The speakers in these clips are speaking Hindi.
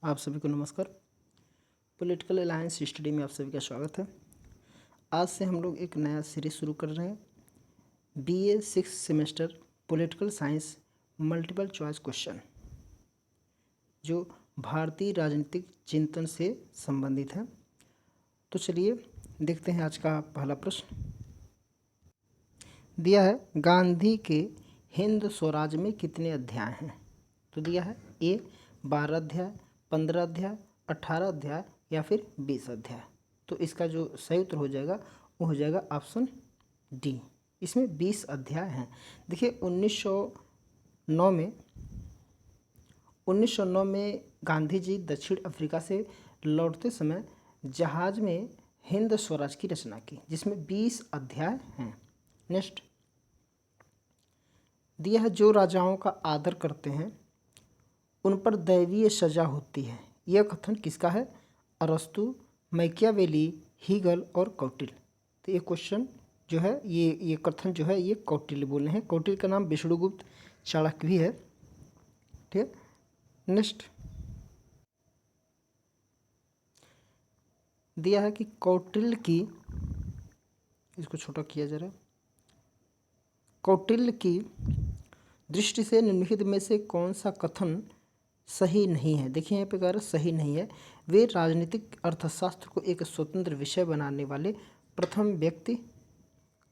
आप सभी को नमस्कार। पॉलिटिकल अलायंस स्टडी में आप सभी का स्वागत है। आज से हम लोग एक नया सीरीज शुरू कर रहे हैं, BA 6 semester political science multiple choice question, जो भारतीय राजनीतिक चिंतन से संबंधित है। तो चलिए देखते हैं आज का पहला प्रश्न। दिया है, गांधी के हिंद स्वराज में कितने अध्याय हैं? तो दिया है A 12 अध्याय, 15 अध्याय, 18 अध्याय या फिर 20 अध्याय। तो इसका जो सही उत्तर हो जाएगा वो हो जाएगा ऑप्शन डी, इसमें 20 अध्याय हैं। देखिए 1909 में गांधी जी दक्षिण अफ्रीका से लौटते समय जहाज में हिंद स्वराज की रचना की, जिसमें 20 अध्याय हैं। नेक्स्ट दिया है, जो राजाओं का आदर करते हैं उन पर दैवीय सजा होती है। यह कथन किसका है? अरस्तु, मैकियावेली, हीगल और कौटिल्य। तो ये क्वेश्चन जो है ये कथन जो है ये कौटिल्य बोले हैं। कौटिल्य का नाम विष्णुगुप्त चाणक्य भी है। ठीक है। नेक्स्ट दिया है कि कौटिल्य की, इसको छोटा किया जा रहा है, कौटिल्य की दृष्टि से निम्नलिखित में से कौन सा कथन सही नहीं है? देखिए यहाँ पे कह रहा सही नहीं है। वे राजनीतिक अर्थशास्त्र को एक स्वतंत्र विषय बनाने वाले प्रथम व्यक्ति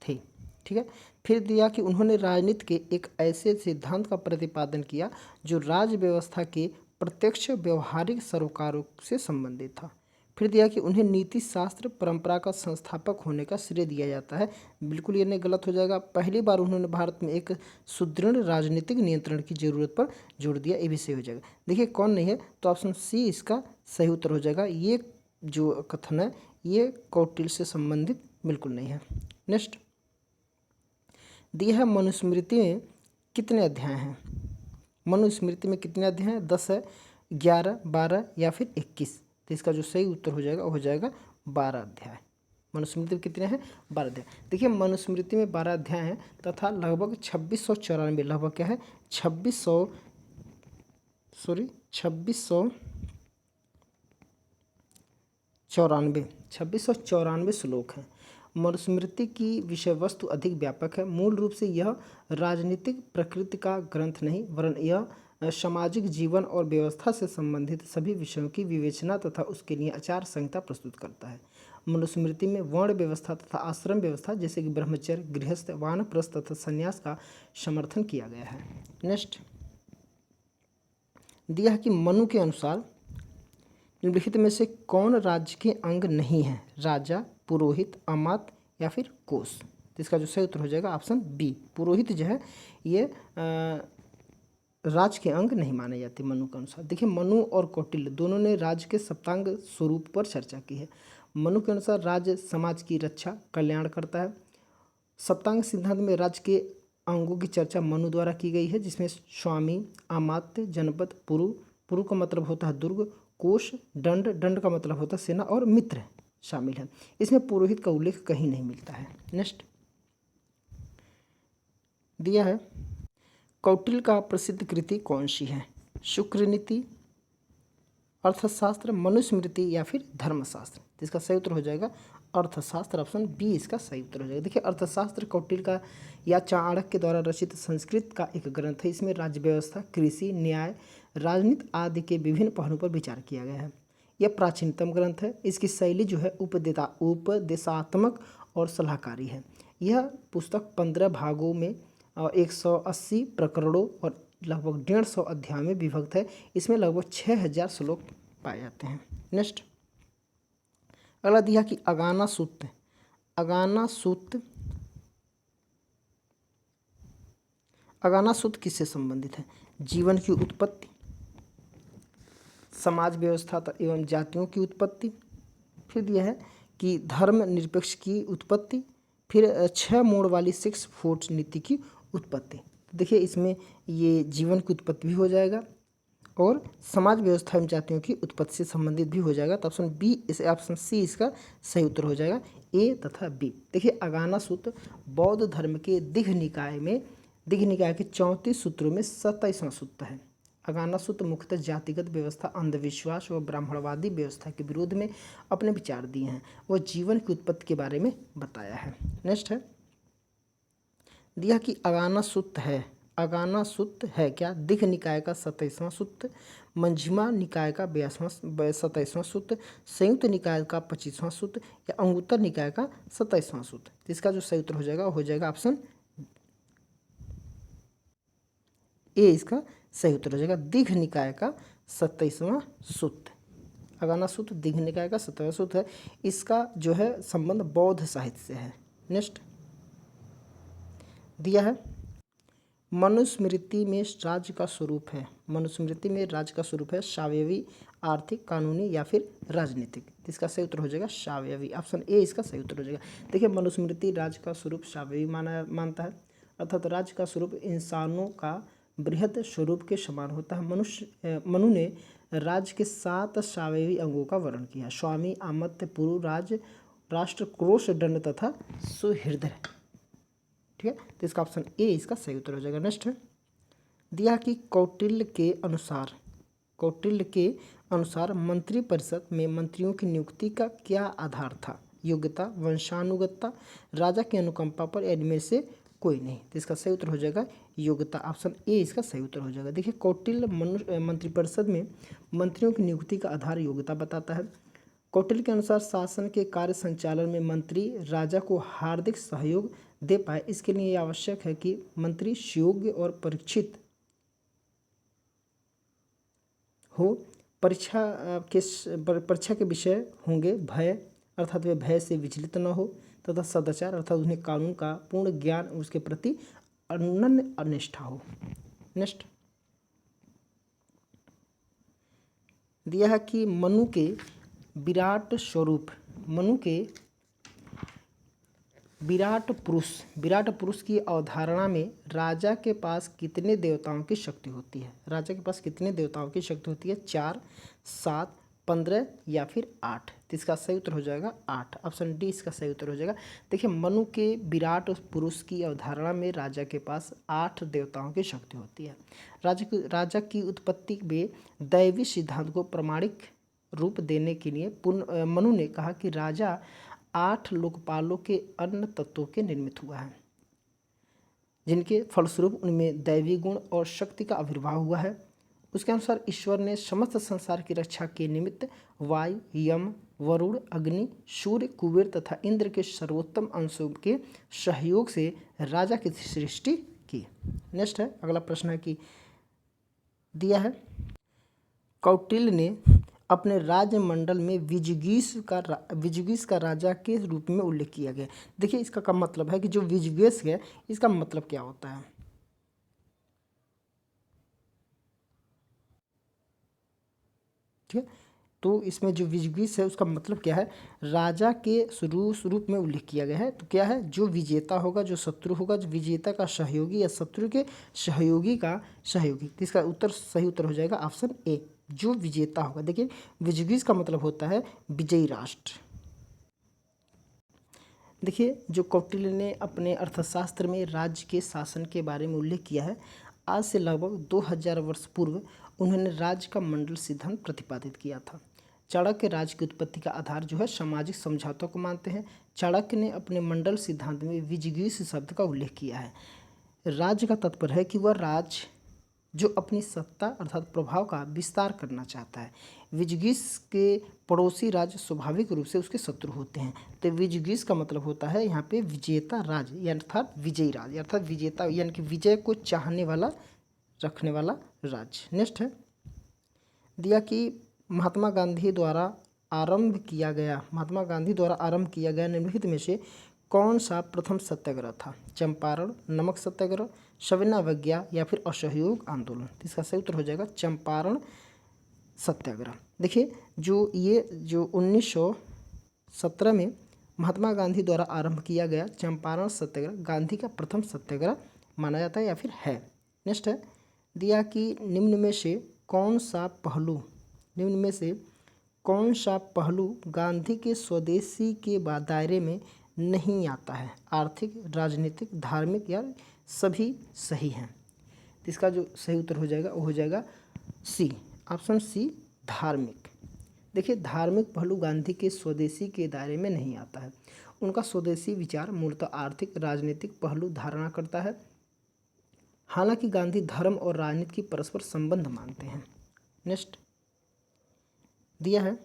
थे। ठीक है। फिर दिया कि उन्होंने राजनीति के एक ऐसे सिद्धांत का प्रतिपादन किया जो राज्य व्यवस्था के प्रत्यक्ष व्यवहारिक सरोकारों से संबंधित था। फिर दिया कि उन्हें नीति शास्त्र परंपरा का संस्थापक होने का श्रेय दिया जाता है। बिल्कुल ये नहीं, गलत हो जाएगा। पहली बार उन्होंने भारत में एक सुदृढ़ राजनीतिक नियंत्रण की जरूरत पर जोर दिया, ये भी सही हो जाएगा। देखिए कौन नहीं है, तो ऑप्शन सी इसका सही उत्तर हो जाएगा। ये जो कथन है ये कौटिल्य से संबंधित बिल्कुल नहीं है। नेक्स्ट दिया है, मनुस्मृति में कितने अध्याय हैं? मनुस्मृति में कितने अध्याय हैं? 10 है, 11, 12 या फिर 21। तो इसका जो सही उत्तर हो जाएगा वो हो जाएगा 12 अध्याय। मनुस्मृति में कितने हैं? 12 अध्याय। देखिए मनुस्मृति में 12 अध्याय हैं तथा लगभग 2694, लगभग क्या है 2694 श्लोक हैं। मनुस्मृति की विषय वस्तु अधिक व्यापक है। मूल रूप से यह राजनीतिक प्रकृति का ग्रंथ नहीं, वरन यह सामाजिक जीवन और व्यवस्था से संबंधित सभी विषयों की विवेचना तथा उसके लिए आचार संहिता प्रस्तुत करता है। मनुस्मृति में वर्ण व्यवस्था तथा आश्रम व्यवस्था जैसे कि ब्रह्मचर्य, गृहस्थ, वानप्रस्थ तथा संन्यास का समर्थन किया गया है। नेक्स्ट दिया है कि मनु के अनुसार निम्नलिखित में से कौन राज्य के अंग नहीं है? राजा, पुरोहित, अमात्य या फिर कोष। तो इसका जो सही उत्तर हो जाएगा ऑप्शन बी, पुरोहित जो है ये राज के अंग नहीं माने जाते मनु के अनुसार। देखिए मनु और कौटिल्य दोनों ने राज्य के सप्तांग स्वरूप पर चर्चा की है। मनु के अनुसार राज्य समाज की रक्षा कल्याण करता है। सप्तांग सिद्धांत में राज्य के अंगों की चर्चा मनु द्वारा की गई है, जिसमें स्वामी, अमात्य, जनपद, पुरु का मतलब होता है दुर्ग, कोष, दंड का मतलब होता है सेना और मित्र शामिल है। इसमें पुरोहित का उल्लेख कहीं नहीं मिलता है। नेक्स्ट दिया है, कौटिल्य का प्रसिद्ध कृति कौन सी है? शुक्र नीति, अर्थशास्त्र, मनुस्मृति या फिर धर्मशास्त्र। तो इसका सही उत्तर हो जाएगा अर्थशास्त्र, ऑप्शन बी इसका सही उत्तर हो जाएगा। देखिए अर्थशास्त्र कौटिल्य का या चाणक्य के द्वारा रचित संस्कृत का एक ग्रंथ है। इसमें राज्य व्यवस्था, कृषि, न्याय, राजनीति आदि के विभिन्न पहलुओं पर विचार किया गया है। यह प्राचीनतम ग्रंथ है। इसकी शैली जो है उपदेशात्मक और सलाहकारी है। यह पुस्तक 15 भागों में 180 प्रकरणों और लगभग 150 अध्याय में विभक्त है। इसमें लगभग 6000 श्लोक पाए जाते हैं। नेक्स्ट अगला दिया कि अगाना सूत्र किससे संबंधित है? जीवन की उत्पत्ति, समाज व्यवस्था एवं जातियों की उत्पत्ति, फिर दिया है कि धर्म निरपेक्ष की उत्पत्ति, फिर 6 मोड़ वाली 6 फोर्ट नीति की उत्पत्ति। देखिए इसमें ये जीवन की उत्पत्ति भी हो जाएगा और समाज व्यवस्था एवं जातियों की उत्पत्ति से संबंधित भी हो जाएगा। तो ऑप्शन बी, इसे ऑप्शन सी इसका सही उत्तर हो जाएगा, ए तथा बी। देखिए अगाना सूत्र बौद्ध धर्म के दीघ निकाय के 34 सूत्रों में 27वां सूत्र है। अगानासुत मुख्यतः जातिगत व्यवस्था, अंधविश्वास व ब्राह्मणवादी व्यवस्था के विरोध में अपने विचार दिए हैं। वह जीवन की उत्पत्ति के बारे में बताया है। नेक्स्ट है दिया कि अगानासुत है क्या? दिघ निकाय का 27वां सूत्र, मंजिमा निकाय का 27वां सूत्र, संयुक्त निकाय का 25वां सूत्र या अंगुत्तर निकाय का 27वां सूत्र। तो इसका जो सही उत्तर हो जाएगा ऑप्शन ए, इसका सही उत्तर हो जाएगा दीघ निकाय का 27वां सूत्र। अगाना सूत्र दीघ निकाय का 27वां सूत्र है। इसका जो है संबंध बौद्ध साहित्य से है। नेक्स्ट दिया है मनुस्मृति में राज्य का स्वरूप है। मनुस्मृति में राज्य का स्वरूप है सावयवी, आर्थिक, कानूनी या फिर राजनीतिक। इसका सही उत्तर हो जाएगा सावयवी, ऑप्शन ए इसका सही उत्तर हो जाएगा। देखिए मनुस्मृति राज्य का स्वरूप सावयवी मानता है, अर्थात राज्य का स्वरूप इंसानों का बृहद स्वरूप के समान होता है। मनु ने राज्य के 7 सावयवी अंगों का वर्णन किया: स्वामी, आमत्य, पुरु, राज, राष्ट्र, क्रोश, दंड तथा सुहृदय। ठीक है, तो इसका ऑप्शन ए इसका सही उत्तर हो जाएगा। नेक्स्ट है दिया कि कौटिल्य के अनुसार मंत्रिपरिषद में मंत्रियों की नियुक्ति का क्या आधार था? योग्यता, वंशानुगतता, राजा की अनुकंपा पर, इनमें से कोई नहीं। तो इसका सही उत्तर हो जाएगा योग्यता, ऑप्शन ए इसका सही उत्तर हो जाएगा। देखिए कौटिल्य मंत्रिपरिषद में मंत्रियों की नियुक्ति का आधार योग्यता बताता है। कौटिल्य के अनुसार शासन के कार्य संचालन में मंत्री राजा को हार्दिक सहयोग दे पाए, इसके लिए यह आवश्यक है कि मंत्री सुयोग्य और परीक्षित हो। परीक्षा के विषय होंगे भय, अर्थात वे भय से विचलित न हो, तथा सदाचार अर्थात उन्हें कानून का पूर्ण ज्ञान, उसके प्रति अनन्य निष्ठा हो। नेक्स्ट दिया है कि मनु के विराट पुरुष की अवधारणा में राजा के पास कितने देवताओं की शक्ति होती है? राजा के पास कितने देवताओं की शक्ति होती है? 4, 7, 15 या फिर 8। तो इसका सही उत्तर हो जाएगा 8, ऑप्शन डी इसका सही उत्तर हो जाएगा। देखिए मनु के विराट पुरुष की अवधारणा में राजा के पास 8 देवताओं की शक्ति होती है। राजा की उत्पत्ति में दैवी सिद्धांत को प्रमाणिक रूप देने के लिए मनु ने कहा कि राजा 8 लोकपालों के अन्न तत्वों के निर्मित हुआ है, जिनके फलस्वरूप उनमें दैवी गुण और शक्ति का आविर्भाव हुआ है। उसके अनुसार ईश्वर ने समस्त संसार की रक्षा के निमित्त वायु, यम, वरुण, अग्नि, सूर्य, कुबेर तथा इंद्र के सर्वोत्तम अंशों के सहयोग से राजा की सृष्टि की। नेक्स्ट है अगला प्रश्न है कि दिया है कौटिल्य ने अपने राजमंडल में विजुगीष का राजा के रूप में उल्लेख किया गया। देखिए इसका क्या मतलब है कि जो विजुगीष है इसका मतलब क्या होता है? ठीक है, तो इसमें जो विजुगीष है उसका मतलब क्या है? राजा के स्वरूप में उल्लेख किया गया है। तो क्या है? जो विजेता होगा, जो शत्रु होगा, जो विजेता का सहयोगी या शत्रु के सहयोगी का सहयोगी। तो इसका सही उत्तर हो जाएगा ऑप्शन ए, जो विजेता होगा। देखिए विजुगीष का मतलब होता है विजयी राष्ट्र। देखिए जो कौटिल्य ने अपने अर्थशास्त्र में राज्य के शासन के बारे में उल्लेख किया है, आज से लगभग 2000 वर्ष पूर्व उन्होंने राज्य का मंडल सिद्धांत प्रतिपादित किया था। चाणक्य राज्य की उत्पत्ति का आधार जो है सामाजिक समझौतों को मानते हैं। चाणक्य ने अपने मंडल सिद्धांत में विजुगीष शब्द का उल्लेख किया है। राज्य का तात्पर्य है कि वह राज्य जो अपनी सत्ता अर्थात प्रभाव का विस्तार करना चाहता है। विजुगीष के पड़ोसी राज्य स्वाभाविक रूप से उसके शत्रु होते हैं। तो विजुगीष का मतलब होता है यहाँ पे विजेता राज्य अर्थात विजयी राज्य, अर्थात विजेता यानी कि विजय को चाहने वाला, रखने वाला राज्य। नेक्स्ट है दिया कि महात्मा गांधी द्वारा आरंभ किया गया निम्नलिखित में से कौन सा प्रथम सत्याग्रह था? चंपारण, नमक सत्याग्रह, सविनय अवज्ञा या फिर असहयोग आंदोलन। इसका सही उत्तर हो जाएगा चंपारण सत्याग्रह। देखिए जो 1917 में महात्मा गांधी द्वारा आरंभ किया गया चंपारण सत्याग्रह गांधी का प्रथम सत्याग्रह माना जाता है या फिर है। नेक्स्ट है दिया कि निम्न में से कौन सा पहलू गांधी के स्वदेशी के दायरे में नहीं आता है? आर्थिक, राजनीतिक, धार्मिक या सभी सही हैं। तो इसका जो सही उत्तर हो जाएगा वो हो जाएगा सी, ऑप्शन सी धार्मिक। देखिए धार्मिक पहलू गांधी के स्वदेशी के दायरे में नहीं आता है। उनका स्वदेशी विचार मूलतः आर्थिक राजनीतिक पहलू धारणा करता है। हालांकि गांधी धर्म और राजनीति की परस्पर संबंध मानते हैं। नेक्स्ट दिया है,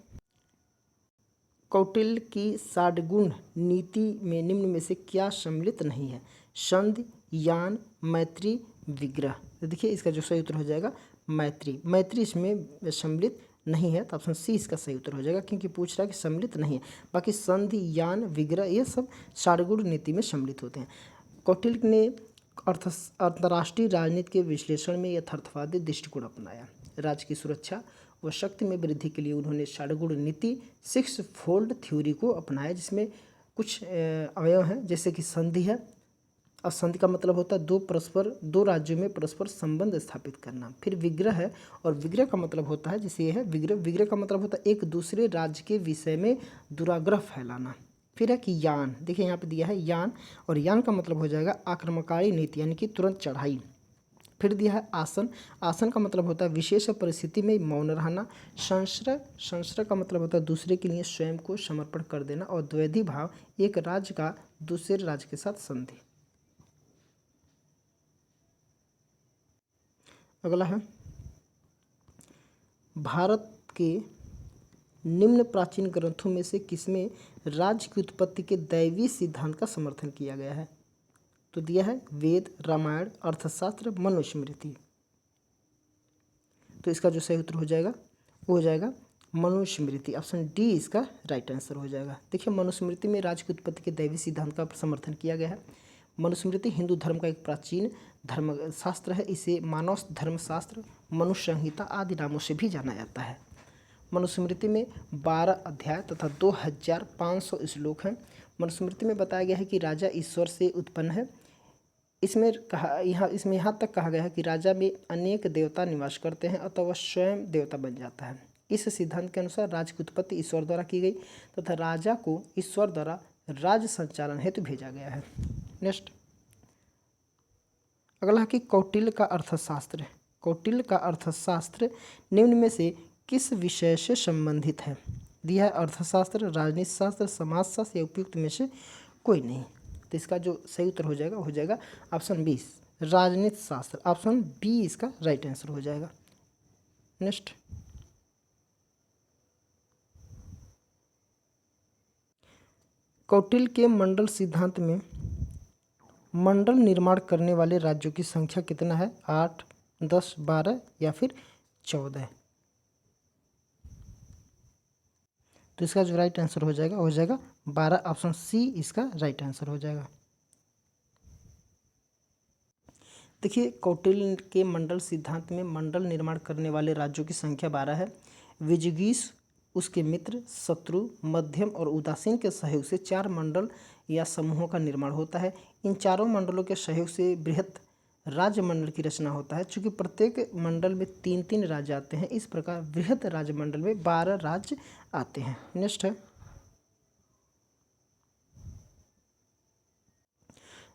कौटिल्य की षाड्गुण नीति में निम्न में से क्या सम्मिलित नहीं है? संधि, यान, मैत्री, विग्रह। तो देखिए इसका जो सही उत्तर हो जाएगा मैत्री। मैत्री इसमें सम्मिलित नहीं है, तो ऑप्शन सी इसका सही उत्तर हो जाएगा, क्योंकि पूछ रहा है कि सम्मिलित नहीं है। बाकी संधि, यान, विग्रह ये सब षाड्गुण नीति में सम्मिलित होते हैं। कौटिल्य ने अंतर्राष्ट्रीय राजनीति के विश्लेषण में यथार्थवादी दृष्टिकोण अपनाया। राज्य की सुरक्षा व शक्ति में वृद्धि के लिए उन्होंने षाड्गुण नीति 6 फोल्ड थ्योरी को अपनाया, जिसमें कुछ अवयव हैं, जैसे कि संधि है। अब संधि का मतलब होता है दो राज्यों में परस्पर संबंध स्थापित करना। फिर विग्रह है, और विग्रह का मतलब होता है, जैसे ये है विग्रह का मतलब होता है एक दूसरे राज्य के विषय में दुराग्रह फैलाना। फिर है कि यान, देखिए यहाँ पे दिया है यान, और यान का मतलब हो जाएगा आक्रमणकारी नीति, यानी कि तुरंत चढ़ाई। फिर दिया है आसन, आसन का मतलब होता है विशेष परिस्थिति में मौन रहना। संश्रय का मतलब होता है दूसरे के लिए स्वयं को समर्पण कर देना। और द्वैधी भाव, एक राज्य का दूसरे राज्य के साथ संधि। अगला है, भारत के निम्न प्राचीन ग्रंथों में से किसमें राज्य की उत्पत्ति के दैवीय सिद्धांत का समर्थन किया गया है? तो दिया है वेद, रामायण, अर्थशास्त्र, मनुस्मृति। तो इसका जो सही उत्तर हो जाएगा वो हो जाएगा मनुस्मृति। ऑप्शन डी इसका राइट आंसर हो जाएगा। देखिए मनुस्मृति में राज्य की उत्पत्ति के दैवीय सिद्धांत का समर्थन किया गया है। मनुस्मृति हिंदू धर्म का एक प्राचीन धर्मशास्त्र है। इसे मानव धर्मशास्त्र, मनुष्य संहिता आदि नामों से भी जाना जाता है। मनुस्मृति में 12 अध्याय तथा 2500 श्लोक हैं। मनुस्मृति में बताया गया है कि राजा ईश्वर से उत्पन्न है। इसमें यहाँ तक कहा गया है कि राजा में अनेक देवता निवास करते हैं, अतः वह स्वयं देवता बन जाता है। इस सिद्धांत के अनुसार राज्य की उत्पत्ति ईश्वर द्वारा की गई तथा राजा को ईश्वर द्वारा राज्य संचालन हेतु भेजा गया है। नेक्स्ट अगला है कि कौटिल्य का अर्थशास्त्र। कौटिल्य का अर्थशास्त्र निम्न में से किस विषय से संबंधित है? दिया है अर्थशास्त्र, राजनीति शास्त्र, समाजशास्त्र या उपयुक्त में से कोई नहीं। तो इसका जो सही उत्तर हो जाएगा ऑप्शन बी राजनीति शास्त्र। ऑप्शन बी इसका राइट आंसर हो जाएगा। नेक्स्ट कौटिल्य के मंडल सिद्धांत में मंडल निर्माण करने वाले राज्यों की संख्या कितना है? 8, 10, 12 या फिर 14? तो इसका जो राइट आंसर हो जाएगा 12। ऑप्शन सी इसका राइट आंसर हो जाएगा। देखिए कौटिल्य के मंडल सिद्धांत में मंडल निर्माण करने वाले राज्यों की संख्या 12 है। विजिगीष, उसके मित्र, शत्रु, मध्यम और उदासीन के सहयोग से 4 मंडल या समूहों का निर्माण होता है। इन चारों मंडलों के सहयोग से बृहत राज्य मंडल की रचना होता है। चूँकि प्रत्येक मंडल में 3-3 राज्य आते हैं, इस प्रकार बृहत राज्य मंडल में 12 राज्य आते हैं। नेक्स्ट है,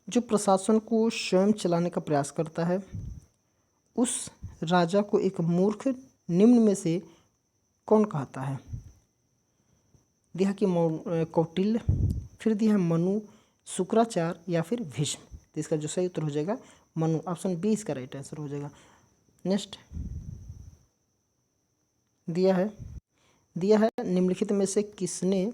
जो प्रशासन को स्वयं चलाने का प्रयास करता है उस राजा को एक मूर्ख निम्न में से कौन कहता है? दिया कि कौटिल्य, फिर दिया मनु, शुक्राचार्य या फिर भीष्म। तो इसका जो सही उत्तर हो जाएगा मनु। ऑप्शन बी इसका राइट आंसर हो जाएगा। नेक्स्ट दिया है निम्नलिखित में से किसने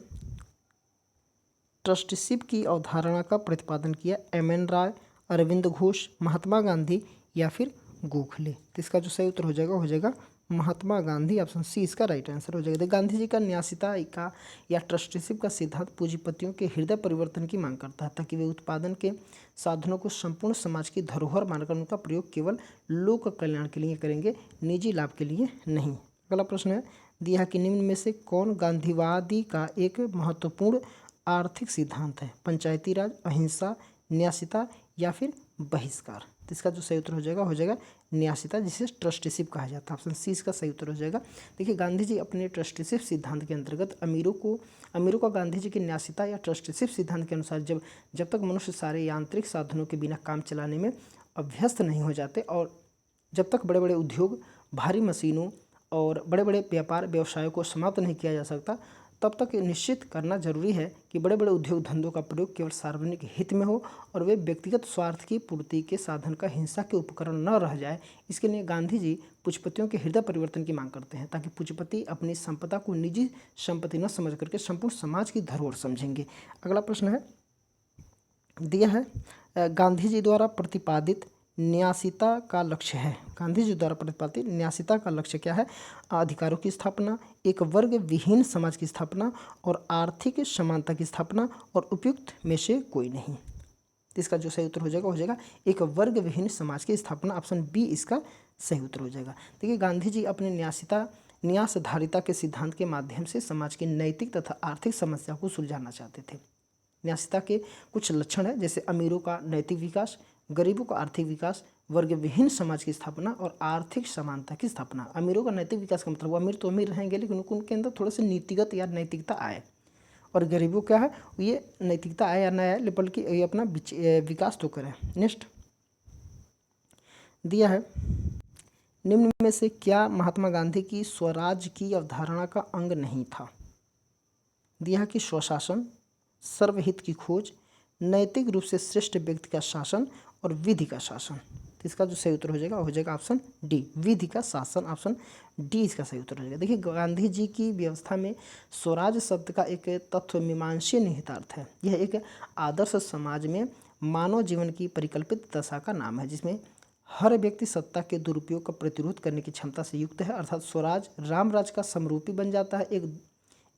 ट्रस्टीशिप की अवधारणा का प्रतिपादन किया? एम.एन. राय, अरविंद घोष, महात्मा गांधी या फिर गोखले? तो इसका जो सही उत्तर हो जाएगा महात्मा गांधी। ऑप्शन सी इसका राइट आंसर हो जाएगा। गांधी जी का न्यासिता का या ट्रस्टीशिप का सिद्धांत पूंजीपतियों के हृदय परिवर्तन की मांग करता है, ताकि वे उत्पादन के साधनों को संपूर्ण समाज की धरोहर मानकर उनका प्रयोग केवल लोक कल्याण के लिए करेंगे, निजी लाभ के लिए नहीं। अगला प्रश्न है, दिया कि निम्न में से कौन गांधीवादी का एक महत्वपूर्ण आर्थिक सिद्धांत है? पंचायती राज, अहिंसा, न्यासिता या फिर बहिष्कार? तो इसका जो सही उत्तर हो जाएगा न्यासिता, जिसे ट्रस्टीशिप कहा जाता है। ऑप्शन सी इसका सही उत्तर हो जाएगा। देखिए गांधी जी अपने ट्रस्टीशिप सिद्धांत के अंतर्गत अमीरों को गांधी जी के न्यासिता या ट्रस्टीशिप सिद्धांत के अनुसार जब तक मनुष्य सारे यांत्रिक साधनों के बिना काम चलाने में अभ्यस्त नहीं हो जाते और जब तक बड़े बड़े उद्योग भारी मशीनों और बड़े बड़े व्यापार व्यवसायों को समाप्त नहीं किया जा सकता, तब तक ये निश्चित करना जरूरी है कि बड़े बड़े उद्योग धंधों का प्रयोग केवल सार्वजनिक हित में हो और वे व्यक्तिगत स्वार्थ की पूर्ति के साधन का हिंसा के उपकरण न रह जाए। इसके लिए गांधी जी पूंजीपतियों के हृदय परिवर्तन की मांग करते हैं, ताकि पूंजीपति अपनी संपदा को निजी संपत्ति न समझ करके संपूर्ण समाज की धरोहर समझेंगे। अगला प्रश्न है दिया है, गांधी जी द्वारा प्रतिपादित न्यासीता का लक्ष्य है। गांधी जी द्वारा प्रतिपादित न्यासीता का लक्ष्य क्या है? अधिकारों की स्थापना, एक वर्ग विहीन समाज की स्थापना और आर्थिक समानता की स्थापना और उपयुक्त में से कोई नहीं। इसका जो सही उत्तर हो जाएगा एक वर्ग विहीन समाज की स्थापना। ऑप्शन बी इसका सही उत्तर हो जाएगा। देखिए, गांधी जी अपने न्यासधारिता के सिद्धांत के माध्यम से समाज की नैतिक तथा आर्थिक समस्या को सुलझाना चाहते थे। न्यासिता के कुछ लक्षण है, जैसे अमीरों का नैतिक विकास, गरीबों का आर्थिक विकास, वर्ग विहीन समाज की स्थापना और आर्थिक समानता की स्थापना। अमीरों का नैतिक विकास का मतलब वो अमीर तो अमीर रहेंगे, लेकिन उनके अंदर थोड़ा सा नीतिगत या नैतिकता आए। और गरीबों क्या है, ये नैतिकता आए या ना आए, बल्कि ये अपना विकास तो करें। नेक्स्ट दिया है, निम्न में से क्या महात्मा गांधी की स्वराज की अवधारणा का अंग नहीं था? दिया है कि स्वशासन, सर्वहित की खोज, नैतिक रूप से श्रेष्ठ व्यक्ति का शासन और विधि का शासन। तो इसका जो सही उत्तर हो जाएगा ऑप्शन डी, विधि का शासन। ऑप्शन डी इसका सही उत्तर हो जाएगा। देखिए, गांधी जी की व्यवस्था में स्वराज शब्द का एक तत्व मीमांसीय निहितार्थ है। यह एक आदर्श समाज में मानव जीवन की परिकल्पित दशा का नाम है, जिसमें हर व्यक्ति सत्ता के दुरुपयोग का प्रतिरोध करने की क्षमता से युक्त है। अर्थात स्वराज रामराज का समरूपी बन जाता है।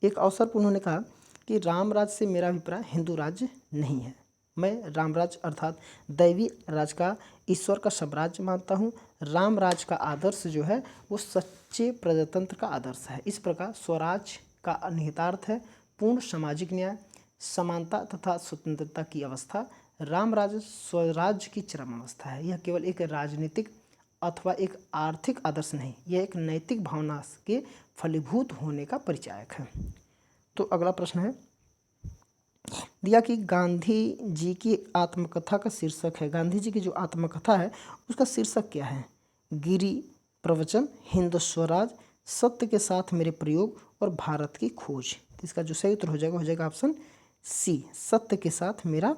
एक अवसर पर उन्होंने कहा कि रामराज से मेरा अभिप्राय हिंदू राज्य नहीं है, मैं रामराज अर्थात दैवी राज का, ईश्वर का साम्राज्य मानता हूँ। रामराज का आदर्श जो है वो सच्चे प्रजातंत्र का आदर्श है। इस प्रकार स्वराज का निहितार्थ है पूर्ण सामाजिक न्याय, समानता तथा स्वतंत्रता की अवस्था। रामराज स्वराज की चरम अवस्था है। यह केवल एक राजनीतिक अथवा एक आर्थिक आदर्श नहीं, यह एक नैतिक भावना के फलीभूत होने का परिचायक है। तो अगला प्रश्न है दिया कि गांधी जी की आत्मकथा का शीर्षक है। गांधी जी की जो आत्मकथा है उसका शीर्षक क्या है? गिरी प्रवचन, हिंद स्वराज, सत्य के साथ मेरे प्रयोग और भारत की खोज। इसका जो सही उत्तर हो जाएगा ऑप्शन सी, सत्य के साथ मेरा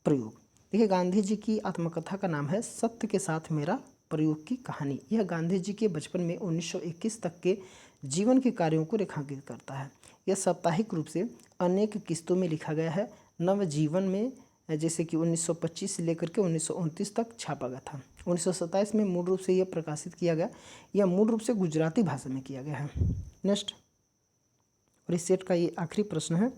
प्रयोग। देखिए, गांधी जी की आत्मकथा का नाम है सत्य के साथ मेरा प्रयोग की कहानी। यह गांधी जी के बचपन में 1921 तक के जीवन के कार्यों को रेखांकित करता है। यह साप्ताहिक रूप से अनेक किस्तों में लिखा गया है। नवजीवन में जैसे कि 1925 से लेकर के 1929 तक छापा गया था। 1927 में मूल रूप से यह प्रकाशित किया गया। यह मूल रूप से गुजराती भाषा में किया गया है। नेक्स्ट, और इस सेट का ये आखिरी प्रश्न है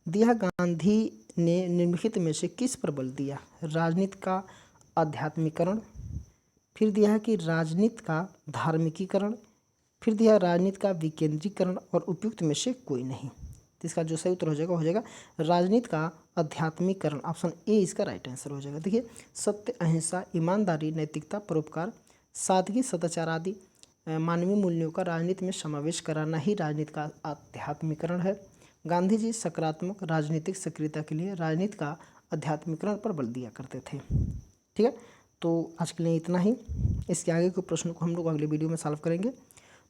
दिया, गांधी ने निम्नलिखित में से किस पर बल दिया? राजनीति का आध्यात्मिकरण, फिर दिया है कि राजनीति का धार्मिकीकरण, फिर दिया राजनीति का विकेंद्रीकरण और उपयुक्त में से कोई नहीं। तो इसका जो सही उत्तर हो जाएगा राजनीति का आध्यात्मिकरण। ऑप्शन ए इसका राइट आंसर हो जाएगा। देखिए, सत्य, अहिंसा, ईमानदारी, नैतिकता, परोपकार, सादगी, सदाचार आदि मानवीय मूल्यों का राजनीति में समावेश कराना ही राजनीति का आध्यात्मिकरण है। गांधी जी सकारात्मक राजनीतिक सक्रियता के लिए राजनीति का आध्यात्मिकरण पर बल दिया करते थे। ठीक है, तो आज के लिए इतना ही। इसके आगे के प्रश्नों को हम लोग अगले वीडियो में सॉल्व करेंगे।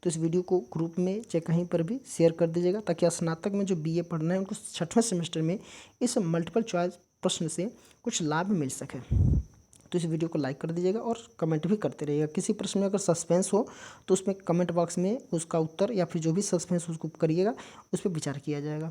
तो इस वीडियो को ग्रुप में चाहे कहीं पर भी शेयर कर दीजिएगा, ताकि स्नातक में जो बीए पढ़ना है उनको 6वें सेमेस्टर में इस मल्टीपल चॉइस प्रश्न से कुछ लाभ मिल सके। तो इस वीडियो को लाइक कर दीजिएगा और कमेंट भी करते रहिएगा। किसी प्रश्न में अगर सस्पेंस हो तो उसमें कमेंट बॉक्स में उसका उत्तर या फिर जो भी सस्पेंस उसको करिएगा, उस पर विचार किया जाएगा।